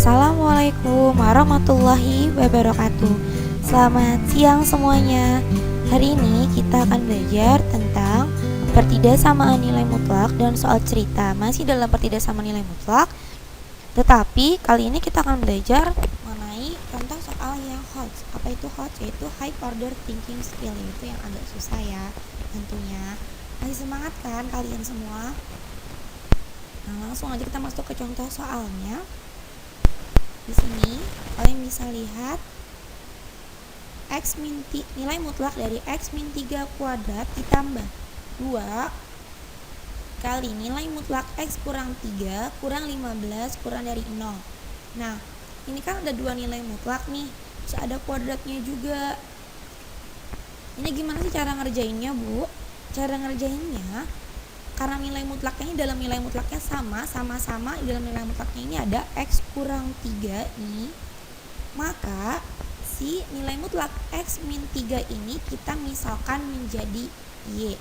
Assalamualaikum warahmatullahi wabarakatuh. Selamat siang semuanya. Hari ini kita akan belajar tentang pertidaksamaan nilai mutlak dan soal cerita. Masih dalam pertidaksamaan nilai mutlak, tetapi kali ini kita akan belajar mengenai contoh soal yang hot. Apa itu hot? Yaitu high order thinking skill, yaitu yang agak susah ya tentunya. Masih semangat kan kalian semua? Nah, langsung aja kita masuk ke contoh soalnya. Di sini kalian bisa lihat nilai mutlak dari x min 3 kuadrat ditambah 2 kali nilai mutlak x kurang 3 kurang 15 kurang dari 0. Nah, ini kan ada dua nilai mutlak nih, terus ada kuadratnya juga. Ini gimana sih cara ngerjainnya, Bu? Cara ngerjainnya, karena nilai mutlaknya ini dalam nilai mutlaknya sama-sama di dalam nilai mutlaknya ini ada x kurang 3 nih, maka si nilai mutlak x min 3 ini kita misalkan menjadi y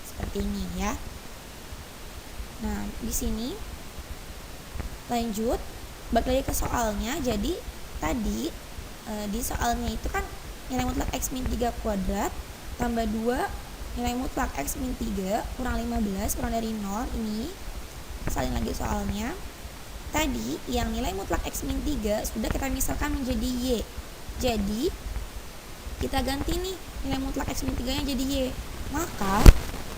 seperti ini ya. Nah, di sini lanjut balik lagi ke soalnya. Jadi tadi di soalnya itu kan nilai mutlak x min 3 kuadrat tambah 2 nilai mutlak x min 3 kurang 15 kurang dari 0. Ini salin lagi soalnya. Tadi yang nilai mutlak x min 3 sudah kita misalkan menjadi y. Jadi kita ganti nih nilai mutlak x min 3 nya jadi y. Maka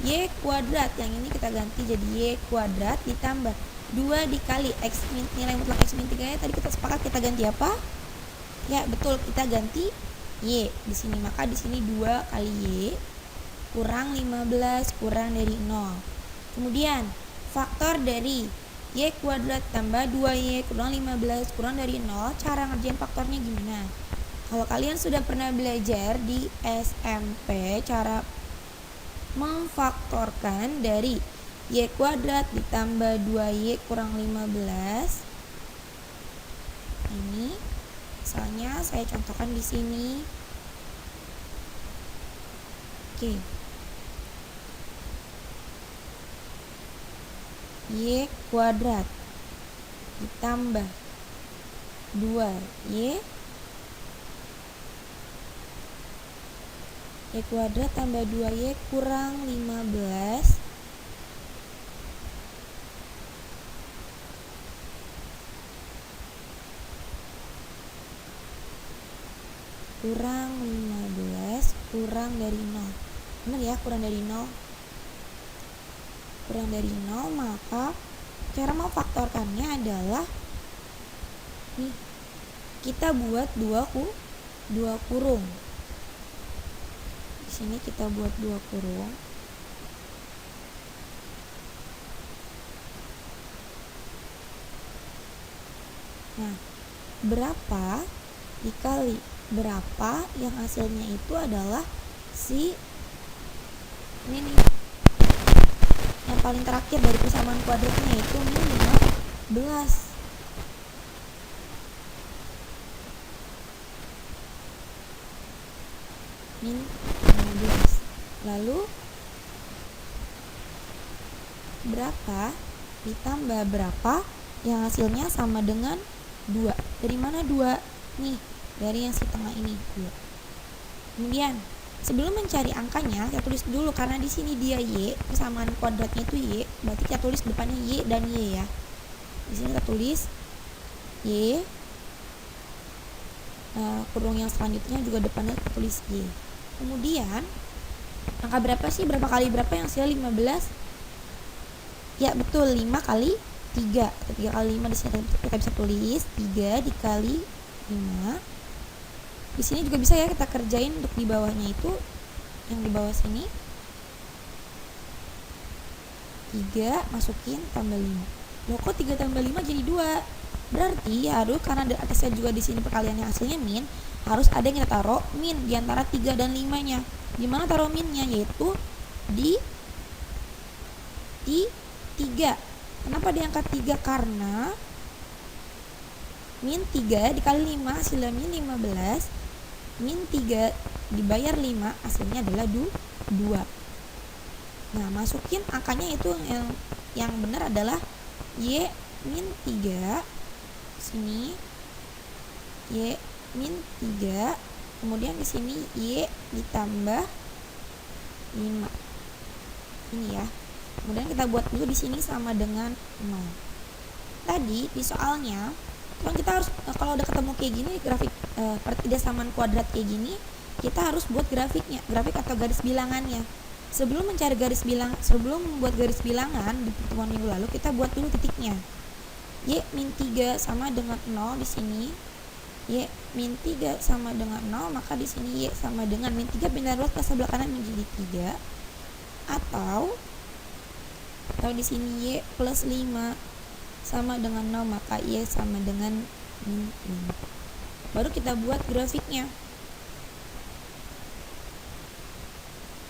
y kuadrat yang ini kita ganti jadi y kuadrat ditambah 2 dikali nilai mutlak x min 3 nya tadi kita sepakat kita ganti apa? Ya, betul, kita ganti y di sini. Maka di sini 2 kali y kurang 15 kurang dari 0. Kemudian faktor dari y kuadrat tambah 2y kurang 15 kurang dari 0. Cara ngerjain faktornya gimana? Kalau kalian sudah pernah belajar di SMP cara memfaktorkan dari y kuadrat ditambah 2y kurang 15. Ini misalnya saya contohkan di sini. Oke. Y kuadrat ditambah 2y kuadrat tambah 2y kurang 15 kurang 15 kurang dari 0. Benar ya, kurang dari 0. Kurang dari 0, maka cara memfaktorkannya adalah nih, kita buat dua kurung. Di sini kita buat 2 kurung. Nah, berapa dikali berapa yang hasilnya itu adalah si ini nih, yang paling terakhir dari persamaan kuadratnya yaitu min 15. Min 15. Lalu berapa ditambah berapa yang hasilnya sama dengan 2. Dari mana 2? Nih, dari yang si tengah ini 2. Kemudian sebelum mencari angkanya, kita tulis dulu karena di sini dia y, persamaan kuadratnya itu y, berarti kita tulis depannya y dan y ya. Di sini kita tulis y. Kurung yang selanjutnya juga depannya kita tulis y. Kemudian angka berapa sih? Berapa kali berapa yang hasilnya 15? Ya, betul, 5 kali 3. 3 kali 5 di sini kita bisa tulis 3 dikali 5. Di sini juga bisa ya kita kerjain untuk di bawahnya itu, yang di bawah sini 3 masukin tambah 5. Loh, kok 3 tambah 5 jadi 2? Berarti harus, karena ada atasnya juga di sini perkaliannya hasilnya min, harus ada yang kita taruh min di antara 3 dan 5 nya. Gimana taruh minnya? Yaitu di 3. Kenapa diangkat 3? Karena min 3 dikali 5 hasilnya min 15. Min 3 dibayar 5 hasilnya adalah 2. Nah, masukin angkanya itu yang benar adalah y min 3 sini Y min 3, kemudian di sini Y ditambah 5. Ini ya. Kemudian kita buat dulu di sini sama dengan 0. Tadi di soalnya kan kita harus kalau udah ketemu kayak gini grafik pertidasamaan kuadrat kayak gini, kita harus buat grafiknya, grafik atau garis bilangannya. Sebelum membuat garis bilangan di pertemuan minggu lalu, kita buat dulu titiknya. Y min 3 sama dengan 0 di sini. Y min 3 sama dengan 0, maka di sini Y sama dengan min 3 pindah ruas ke sebelah kanan menjadi 3. Atau di sini Y plus 5 sama dengan 0, maka Y sama dengan min 5. Baru kita buat grafiknya.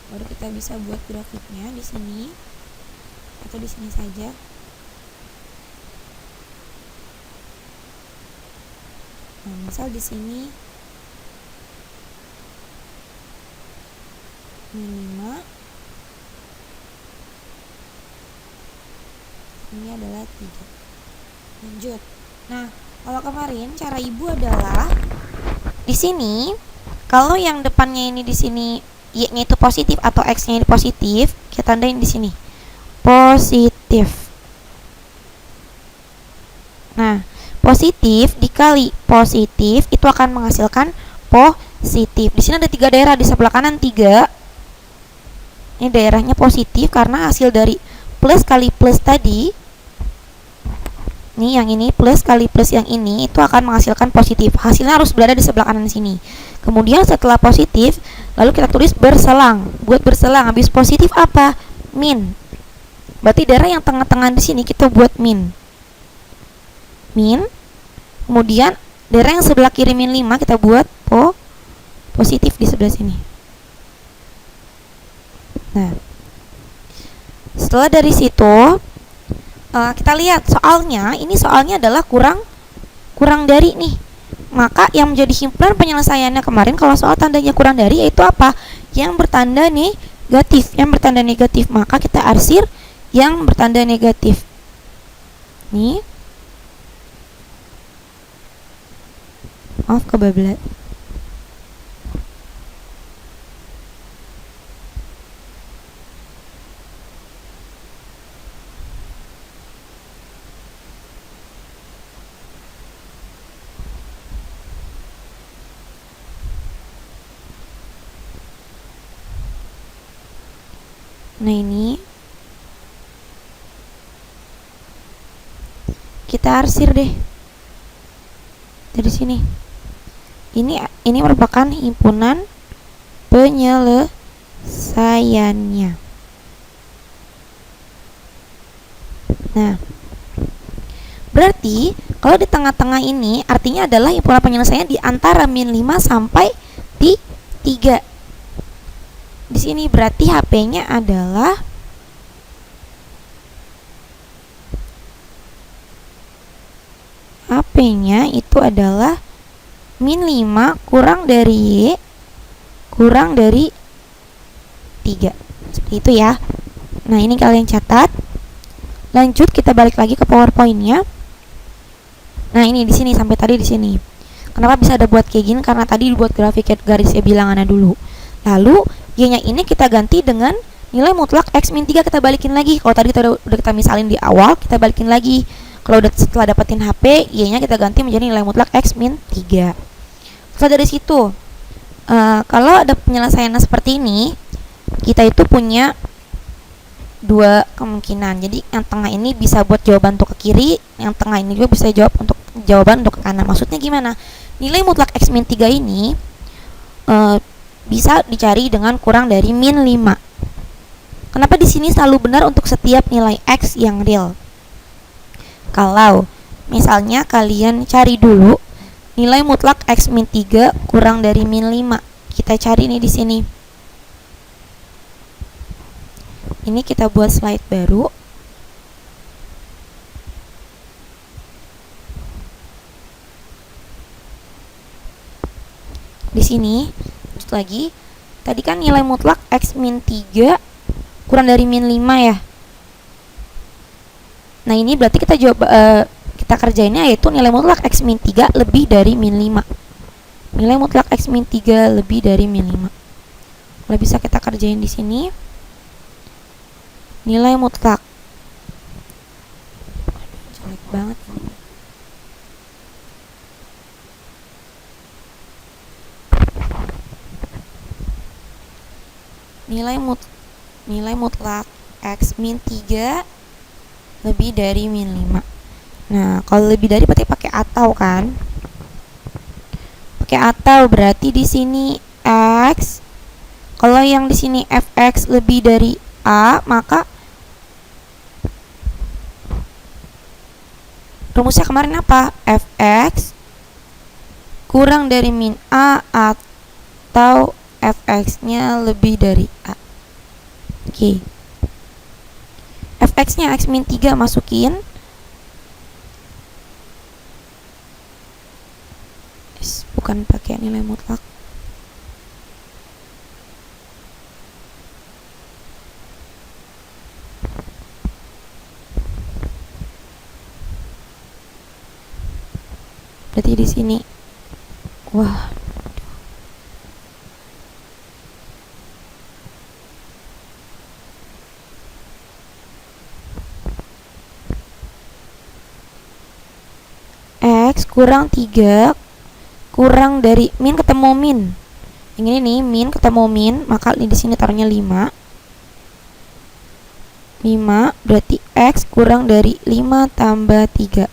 Baru kita bisa buat grafiknya di sini atau di sini saja. Nah, misal di sini min 5, ini adalah 3. Lanjut. Nah, kalau kemarin cara ibu adalah di sini kalau yang depannya ini di sini Y-nya itu positif atau X-nya ini positif, kita tandain di sini positif. Nah, positif dikali positif itu akan menghasilkan positif. Di sini ada 3 daerah, di sebelah kanan 3. Ini daerahnya positif karena hasil dari plus kali plus tadi. Nih yang ini plus kali plus yang ini itu akan menghasilkan positif. Hasilnya harus berada di sebelah kanan sini. Kemudian setelah positif, lalu kita tulis berselang. Buat berselang habis positif apa? Min. Berarti daerah yang tengah-tengah di sini kita buat min. Min. Kemudian daerah yang sebelah kiri min 5 kita buat positif di sebelah sini. Nah, setelah dari situ kita lihat soalnya. Ini soalnya adalah kurang dari nih. Maka yang menjadi himpunan penyelesaiannya kemarin kalau soal tandanya kurang dari yaitu apa? Yang bertanda negatif. Yang bertanda negatif, maka kita arsir yang bertanda negatif. Nih. Maaf kebablas. Nah, ini kita arsir deh dari sini. Ini merupakan himpunan penyelesaiannya. Nah, berarti kalau di tengah-tengah ini artinya adalah himpunan penyelesaian di antara min 5 sampai di 3. Di sini berarti HP-nya adalah itu adalah min 5 kurang dari Y kurang dari 3. Seperti itu ya. Nah, ini kalian catat. Lanjut kita balik lagi ke PowerPoint-nya. Nah, ini di sini sampai tadi di sini. Kenapa bisa ada buat kayak gini? Karena tadi dibuat grafik garisnya bilangannya dulu. Lalu Y-nya ini kita ganti dengan nilai mutlak X min 3, kita balikin lagi. Kalau tadi udah kita misalin di awal, kita balikin lagi. Kalau udah setelah dapetin HP, Y-nya kita ganti menjadi nilai mutlak X min 3. Setelah dari situ, kalau ada penyelesaian seperti ini, kita itu punya 2 kemungkinan. Jadi yang tengah ini bisa buat jawaban untuk ke kiri, yang tengah ini juga bisa jawaban untuk ke kanan. Maksudnya gimana? Nilai mutlak X min 3 ini bisa dicari dengan kurang dari min 5. Kenapa di sini selalu benar untuk setiap nilai X yang real? Kalau misalnya kalian cari dulu nilai mutlak X min 3 kurang dari min 5. Kita cari nih di sini. Ini kita buat slide baru. Di sini lagi, tadi kan nilai mutlak X min 3 kurang dari min 5 ya. Nah, ini berarti kita kita kerjainnya yaitu nilai mutlak X min 3 lebih dari min 5. Nilai mutlak X min 3 lebih dari min 5. Kalau bisa kita kerjain di sini. Nilai mutlak. Jelek banget ini. Nilai mutlak X min 3 lebih dari min 5. Nah, kalau lebih dari berarti pakai atau kan? Pakai atau berarti di sini X. Kalau yang di sini fx lebih dari A, maka rumusnya kemarin apa? Fx kurang dari min A atau fx-nya lebih dari A. Oke. Fx-nya X min 3 masukin. Bukan pakai nilai mutlak. Berarti di sini. Wah. X kurang 3 kurang dari min ketemu min. Yang ini nih min ketemu min, maka di sini taruhnya 5. 5 berarti X kurang dari 5 tambah 3.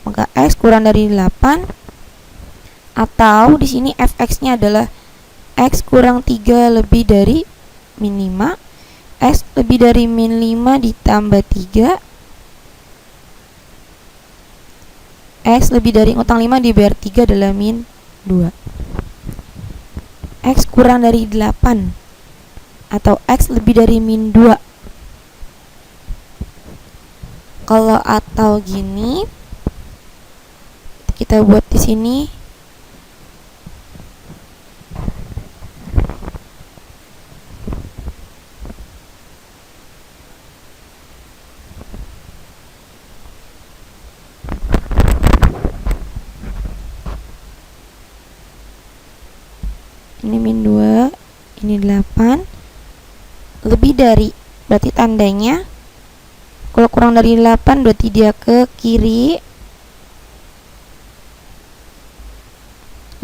Maka X kurang dari 8, atau di sini fx-nya adalah X kurang 3 lebih dari min 5. X lebih dari min 5 ditambah 3. X lebih dari ngutang 5 dibayar 3 adalah min 2. X kurang dari 8 atau X lebih dari min 2. Kalau atau gini kita buat di sini. Ini min 2, ini 8. Lebih dari berarti tandanya kalau kurang dari 8 berarti dia ke kiri.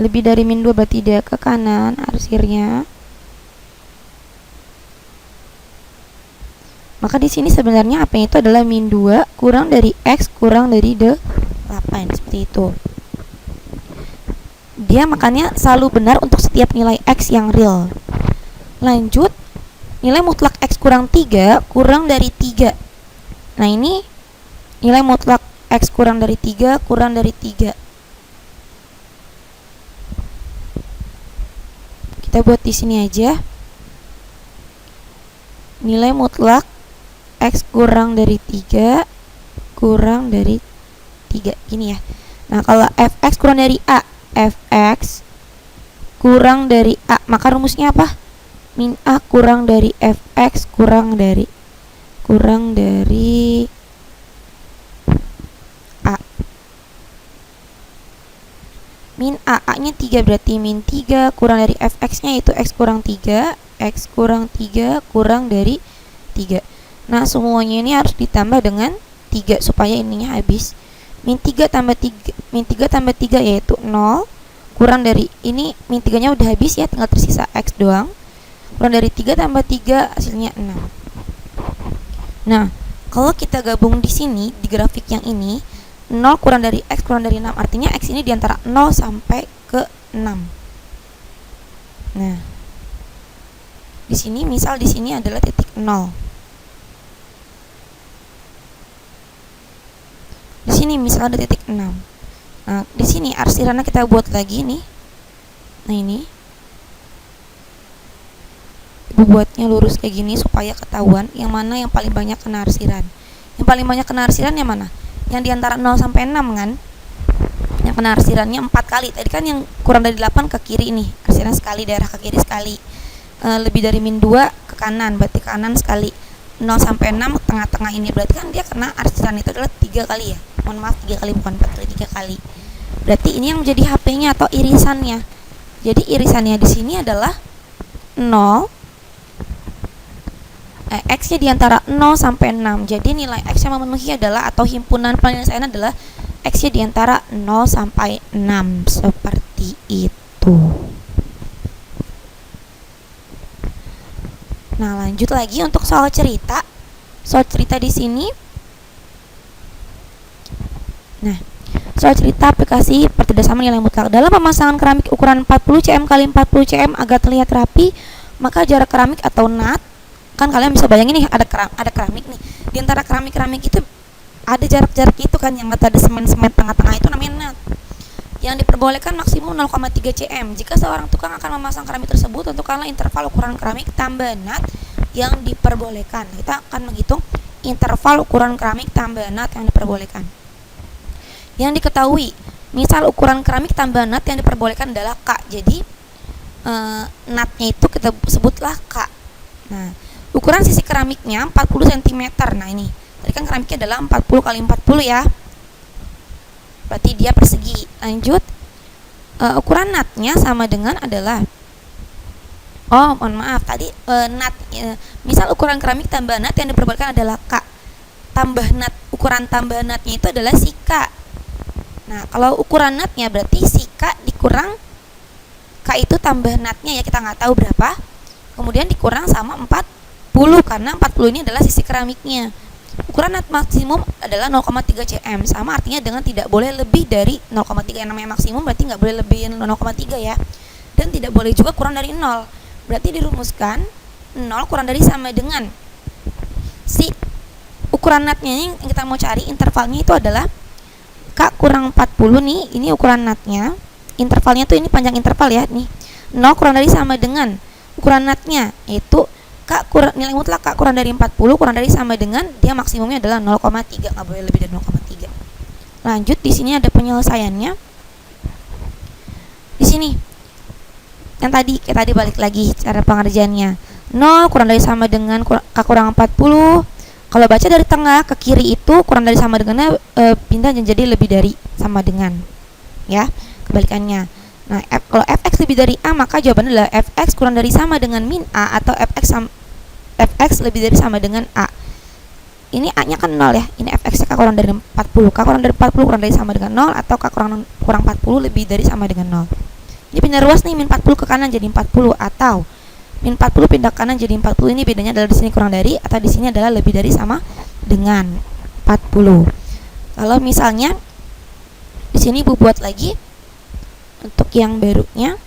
Lebih dari min 2 berarti dia ke kanan arsirnya. Maka di sini sebenarnya apa itu adalah min 2 kurang dari X kurang dari 8, seperti itu. Dia makanya selalu benar untuk setiap nilai X yang real. Lanjut, nilai mutlak X kurang 3 kurang dari 3. Nah ini nilai mutlak X kurang dari 3 kurang dari 3. Kita buat di sini aja. Nilai mutlak X kurang dari 3 kurang dari 3. Gini ya. Nah kalau fx kurang dari A, fx kurang dari A, maka rumusnya apa? Min A kurang dari fx kurang dari A. Min A, A-nya 3 berarti min 3 kurang dari fx-nya yaitu X kurang 3. X kurang 3 kurang dari 3. Nah semuanya ini harus ditambah dengan 3 supaya ininya habis. Min 3 tambah 3 yaitu 0. Kurang dari ini min 3 nya udah habis ya, tinggal tersisa X doang. Kurang dari 3 tambah 3 hasilnya 6. Nah kalau kita gabung di sini di grafik yang ini, 0 kurang dari X kurang dari 6, artinya X ini diantara 0 sampai ke 6. Nah di sini misal di sini adalah titik 0. Di sini misal ada titik 6. Nah, di sini arsirannya kita buat lagi nih. Nah, ini. Ibu buatnya lurus kayak gini supaya ketahuan yang mana yang paling banyak kena arsiran. Yang paling banyak kena arsiran yang mana? Yang diantara 0 sampai 6 kan? Yang kena arsirannya 4 kali. Tadi kan yang kurang dari 8 ke kiri nih. Arsiran sekali, daerah ke kiri sekali. Lebih dari min 2 ke kanan, berarti kanan sekali. 0 sampai 6 tengah-tengah ini berarti kan dia kena arsiran itu adalah 3 kali ya. mohon maaf 3 kali bukan 4 kali, 3 kali. Berarti ini yang menjadi HP-nya atau irisannya. Jadi irisannya di sini adalah 0, X-nya di antara 0 sampai 6. Jadi nilai X yang memenuhi adalah, atau himpunan penyelesaian adalah X-nya di antara 0 sampai 6. Seperti itu. Nah, lanjut lagi untuk soal cerita. Soal cerita di sini. Nah, soal cerita aplikasi pertidasaman nilai mutlak. Dalam pemasangan keramik ukuran 40 cm x 40 cm agar terlihat rapi, maka jarak keramik atau nut, kan kalian bisa bayangin nih ada keramik nih. Di antara keramik-keramik itu ada jarak-jarak itu kan, yang ada semen-semen tengah-tengah itu namanya nut. Yang diperbolehkan maksimum 0,3 cm. Jika seorang tukang akan memasang keramik tersebut, tentukanlah interval ukuran keramik tambah nut yang diperbolehkan. Kita akan menghitung interval ukuran keramik tambah nut yang diperbolehkan. Yang diketahui, misal ukuran keramik tambah nut yang diperbolehkan adalah K. Jadi nutnya itu kita sebutlah K. Nah, ukuran sisi keramiknya 40 cm. Nah, ini tadi kan keramiknya adalah 40 x 40 ya. Berarti dia persegi. Lanjut, ukuran nutnya sama dengan adalah, mohon maaf tadi nut, misal ukuran keramik tambah nut yang diperbolehkan adalah K. Tambah nut, ukuran tambah nutnya itu adalah si K. Nah, kalau ukuran nutnya berarti si K dikurang K itu tambah nutnya ya, kita nggak tahu berapa. Kemudian dikurang sama 40, karena 40 ini adalah sisi keramiknya. Ukuran nut maksimum adalah 0,3 cm, sama artinya dengan tidak boleh lebih dari 0,3. Yang namanya maksimum berarti nggak boleh lebih 0,3 ya. Dan tidak boleh juga kurang dari 0. Berarti dirumuskan 0 kurang dari sama dengan si ukuran nutnya yang kita mau cari, intervalnya itu adalah K kurang 40 nih, ini ukuran nutnya. Intervalnya tuh ini panjang interval ya nih. 0 kurang dari sama dengan ukuran nutnya, yaitu K kurang, nilai mutlak K kurang dari 40 kurang dari sama dengan, dia maksimumnya adalah 0,3, nggak boleh lebih dari 0,3. Lanjut, di sini ada penyelesaiannya. Di sini yang tadi balik lagi cara pengerjaannya. 0 kurang dari sama dengan K kurang 40. Kalau baca dari tengah ke kiri itu kurang dari sama dengannya pindah menjadi lebih dari sama dengan, ya, kebalikannya. Nah, kalau fx lebih dari a, maka jawabannya adalah fx kurang dari sama dengan min a, atau fx lebih dari sama dengan a. Ini a nya kan 0 ya, ini fx K kurang dari 40. K kurang dari 40 kurang dari sama dengan 0, atau K kurang 40 lebih dari sama dengan 0. Ini pindah ruas nih, min 40 ke kanan jadi 40, atau min 40 pindah ke kanan jadi 40. Ini bedanya adalah di sini kurang dari, atau di sini adalah lebih dari sama dengan 40. Kalau misalnya di sini Ibu buat lagi untuk yang barunya,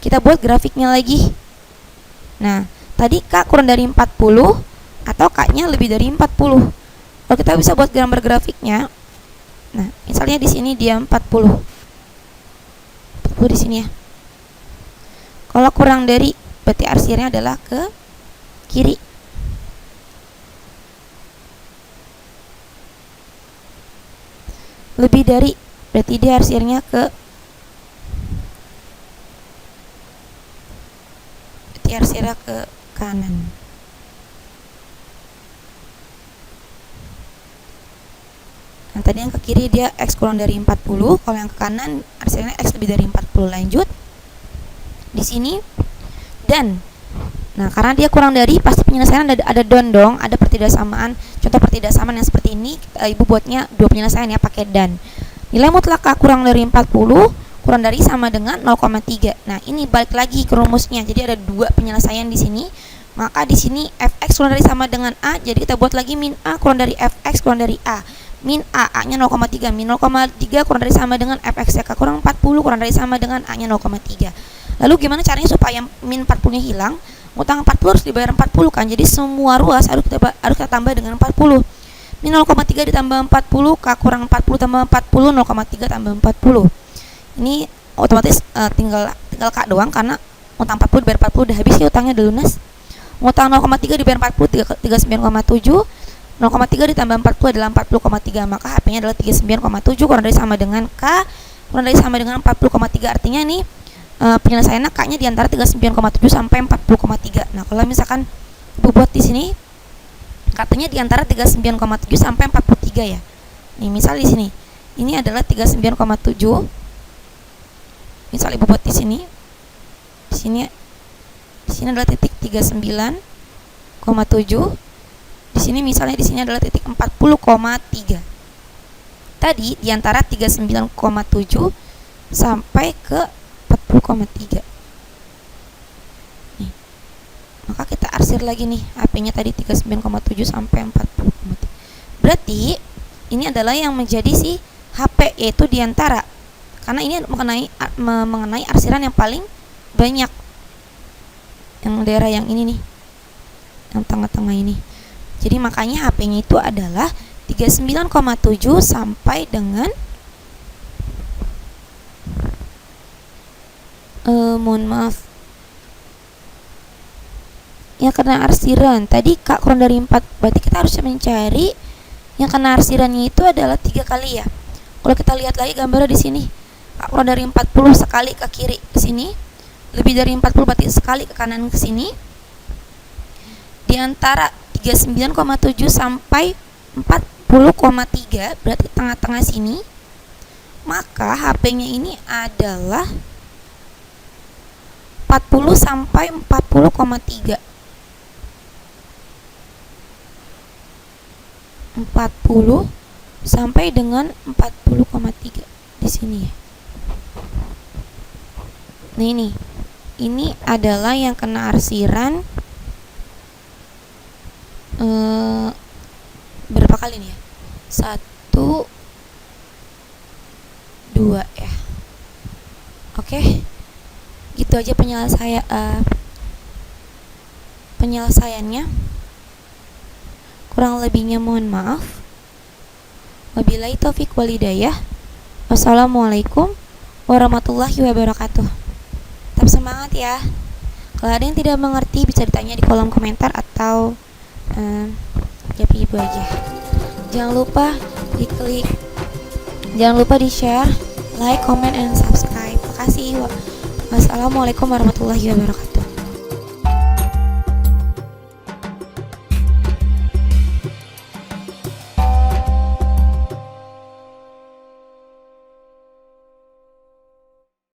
kita buat grafiknya lagi. Nah, tadi K kurang dari 40 atau K-nya lebih dari 40. Kalau kita bisa buat gambar grafiknya. Nah, misalnya di sini dia 40 di sini ya. Kalau kurang dari, berarti arsirnya adalah ke kiri. Lebih dari, berarti dia arsirnya ke, berarti arsirnya ke kanan. Nah, tadi yang ke kiri dia X kurang dari 40, kalau yang ke kanan arsirnya X lebih dari 40. Lanjut. Di sini dan, nah karena dia kurang dari, pasti penyelesaian ada don dong, ada pertidaksamaan. Contoh pertidaksamaan yang seperti ini, Ibu buatnya dua penyelesaian ya, pakai dan. Nilai mutlak K kurang dari 40 kurang dari sama dengan 0,3. Nah, ini balik lagi ke rumusnya. Jadi ada dua penyelesaian di sini. Maka di sini fx kurang dari sama dengan a, jadi kita buat lagi min a kurang dari fx kurang dari a. Min a nya 0,3, min 0,3 kurang dari sama dengan fx K kurang 40 kurang dari sama dengan a nya 0,3. Lalu gimana caranya supaya min 40 nya hilang? Utang 40 harus dibayar 40 kan, jadi semua ruas harus kita tambah dengan 40. Min 0,3 ditambah 40, K kurang 40 tambah 40, 0,3 tambah 40. Ini otomatis tinggal K doang, karena utang 40 dibayar 40 udah habis ya, utangnya udah lunas. Utang 0,3 dibayar 40, 39,7. 0,3 ditambah 40 adalah 40,3, maka HP-nya adalah 39,7 kurang dari sama dengan K kurang dari sama dengan 40,3. Artinya nih penyelesaiannya K-nya di antara 39,7 sampai 40,3. Nah, kalau misalkan Ibu buat di sini Katanya di antara 39,7 sampai 43 ya. Nih, misal di sini. Ini adalah 39,7. Misal Ibu buat di sini. Di sini adalah titik 39,7. Di sini misalnya di sini adalah titik 40,3. Tadi di antara 39,7 sampai ke 40,3. Nih. Maka kita arsir lagi nih, HP-nya tadi 39,7 sampai 40,3. Berarti ini adalah yang menjadi si HP, yaitu di antara, karena ini mengenai arsiran yang paling banyak, yang daerah yang ini nih, yang tengah-tengah ini. Jadi makanya HP-nya itu adalah 39,7 sampai dengan mohon maaf yang kena arsiran tadi Kak kurang dari 4. Berarti kita harus mencari yang kena arsirannya itu adalah 3 kali ya. Kalau kita lihat lagi gambarnya di sini, Kak kurang dari 40 sekali ke kiri ke sini, lebih dari 40 berarti sekali ke kanan ke sini. Di antara 39,7 sampai 40,3 berarti tengah-tengah sini. Maka HP-nya ini adalah 40 sampai 40,3. 40 sampai dengan 40,3 di sini ya. Nah, ini adalah yang kena arsiran berapa kali nih ya? 1 2 ya. Oke. Gitu aja penyelesaiannya. Kurang lebihnya mohon maaf. Wabillahi taufik wal hidayah. Wassalamualaikum warahmatullahi wabarakatuh. Tetap semangat ya. Kalau ada yang tidak mengerti bisa ditanya di kolom komentar atau jawab Ibu aja. Jangan lupa diklik, jangan lupa di share, like, comment, and subscribe. Terima kasih. Wassalamualaikum warahmatullahi wabarakatuh.